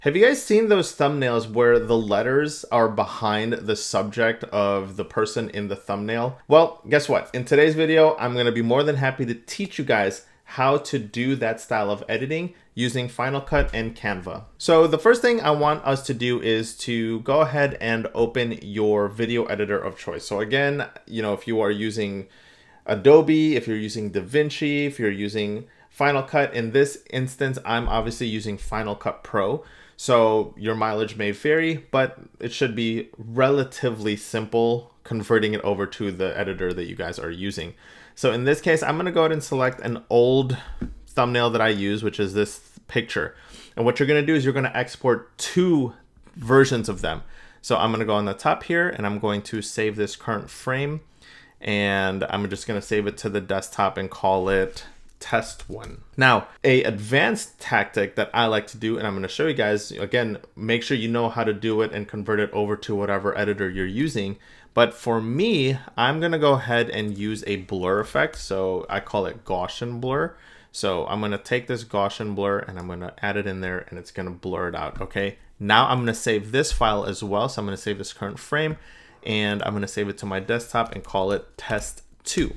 Have you guys seen those thumbnails where the letters are behind the subject of the person in the thumbnail? Well, guess what? In today's video, I'm going to be more than happy to teach you guys how to do that style of editing using Final Cut and Canva. So the first thing I want us to do is to go ahead and open your video editor of choice. So again, if you are using Adobe, if you're using DaVinci, if you're using Final Cut, in this instance, I'm obviously using Final Cut Pro. So your mileage may vary, but it should be relatively simple converting it over to the editor that you guys are using. So in this case, I'm going to go ahead and select an old thumbnail that I use, which is this picture. And what you're going to do is you're going to export two versions of them. So I'm going to go on the top here and I'm going to save this current frame. And I'm just going to save it to the desktop and call it test one. Now, a advanced tactic that I like to do, and I'm going to show you guys, again, make sure you know how to do it and convert it over to whatever editor you're using. But for me, I'm going to go ahead and use a blur effect. So I call it Gaussian blur. So I'm going to take this Gaussian blur and I'm going to add it in there and it's going to blur it out. Okay. Now I'm going to save this file as well. So I'm going to save this current frame and I'm going to save it to my desktop and call it test2.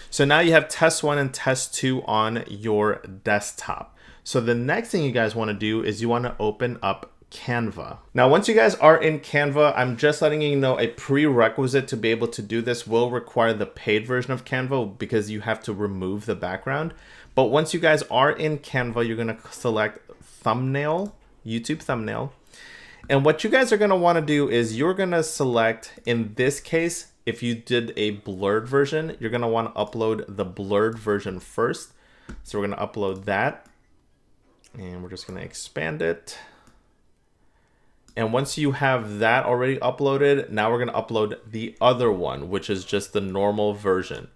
So now you have test one and test two on your desktop. So the next thing you guys want to do is you want to open up Canva. Now, once you guys are in Canva, I'm just letting you know a prerequisite to be able to do this will require the paid version of Canva because you have to remove the background. But once you guys are in Canva, you're going to select thumbnail, YouTube thumbnail. And what you guys are going to want to do is you're going to select, in this case, if you did a blurred version, you're going to want to upload the blurred version first. So we're going to upload that and we're just going to expand it. And once you have that already uploaded, now we're going to upload the other one, which is just the normal version.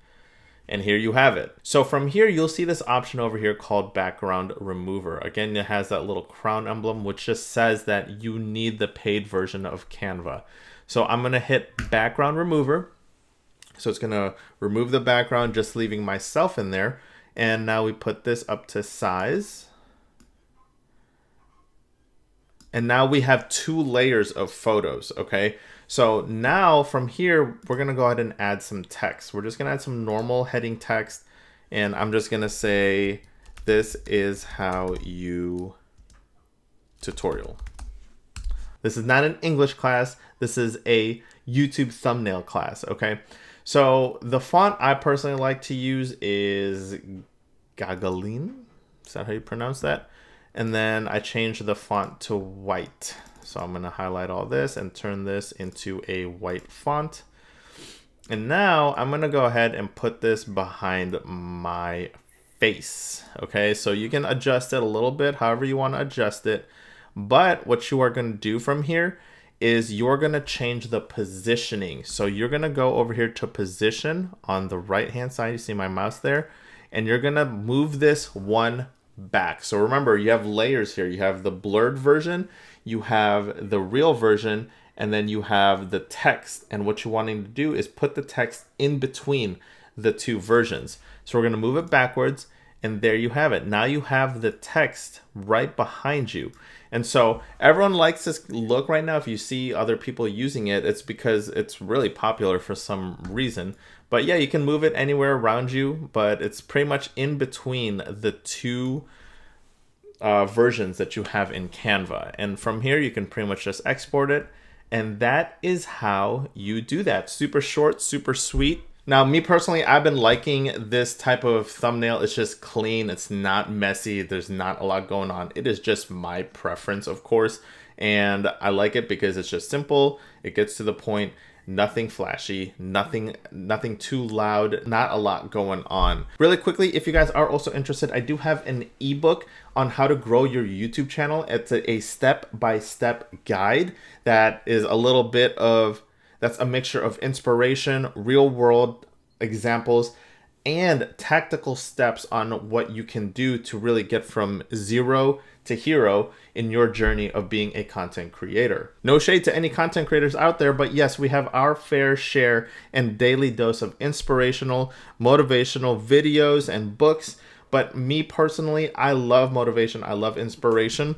And here you have it. So from here, you'll see this option over here called background remover. Again, it has that little crown emblem, which just says that you need the paid version of Canva. So I'm going to hit background remover. So it's going to remove the background, just leaving myself in there. And now we put this up to size. And now we have two layers of photos, okay? So now from here, we're going to go ahead and add some text. We're just going to add some normal heading text. And I'm just going to say, this is how you tutorial. This is not an English class. This is a YouTube thumbnail class, okay? So the font I personally like to use is Gagaline. Is that how you pronounce that? And then I change the font to white. So I'm going to highlight all this and turn this into a white font. And now I'm going to go ahead and put this behind my face. Okay, so you can adjust it a little bit, however you want to adjust it. But what you are going to do from here is you're going to change the positioning. So you're going to go over here to position on the right hand side. You see my mouse there, and you're going to move this one back. So remember, you have layers here. You have the blurred version, you have the real version, and then you have the text. And what you're wanting to do is put the text in between the two versions. So we're going to move it backwards, and there you have it. Now you have the text right behind you. And so everyone likes this look right now. If you see other people using it, it's because it's really popular for some reason. But yeah, you can move it anywhere around you, but it's pretty much in between the two versions that you have in Canva. And from here, you can pretty much just export it. And that is how you do that. Super short, super sweet. Now, me personally, I've been liking this type of thumbnail. It's just clean. It's not messy. There's not a lot going on. It is just my preference, of course. And I like it because it's just simple. It gets to the point. Nothing flashy, nothing too loud, not a lot going on. Really quickly, if you guys are also interested, I do have an ebook on how to grow your YouTube channel. It's a step-by-step guide that is that's a mixture of inspiration, real world examples, and tactical steps on what you can do to really get from zero to hero in your journey of being a content creator. No shade to any content creators out there, but yes, we have our fair share and daily dose of inspirational, motivational videos and books. But me personally, I love motivation. I love inspiration.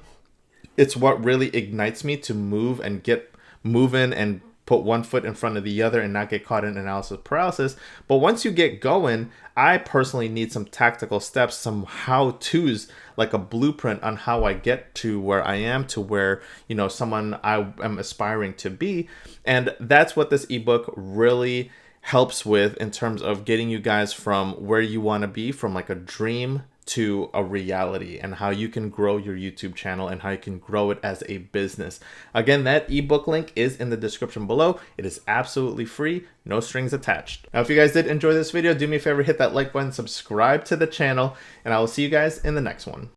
It's what really ignites me to move and get moving and put one foot in front of the other and not get caught in analysis paralysis. But once you get going, I personally need some tactical steps, some how-tos, like a blueprint on how I get to where I am, to where, you know, someone I am aspiring to be. And that's what this ebook really helps with in terms of getting you guys from where you want to be, from like a dream to a reality, and how you can grow your YouTube channel and how you can grow it as a business. Again, that ebook link is in the description below. It is absolutely free, no strings attached. Now, if you guys did enjoy this video, do me a favor, hit that like button, subscribe to the channel, and I will see you guys in the next one.